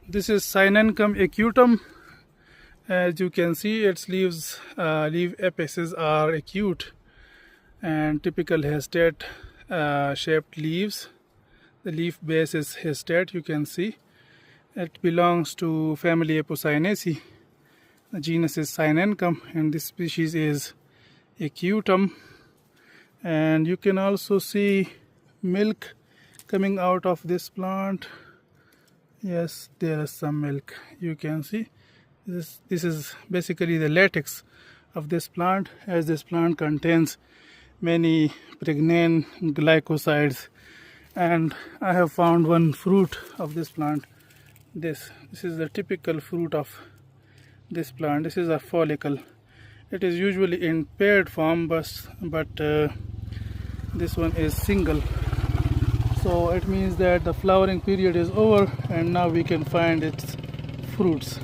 This is Cynanchum acutum. As you can see, its leaf apices are acute and typical hastate shaped leaves. The leaf base is hastate, you can see. It belongs to family Apocynaceae. The genus is Cynanchum and this species is acutum. And you can also see milk coming out of this plant. Yes, there is some milk. You can see this is basically the latex of this plant, as this plant contains many pregnant glycosides. And I have found one fruit of this plant. This is the typical fruit of this plant. This is a follicle. It is usually in paired form, but this one is single. So it means that the flowering period is over and now we can find its fruits.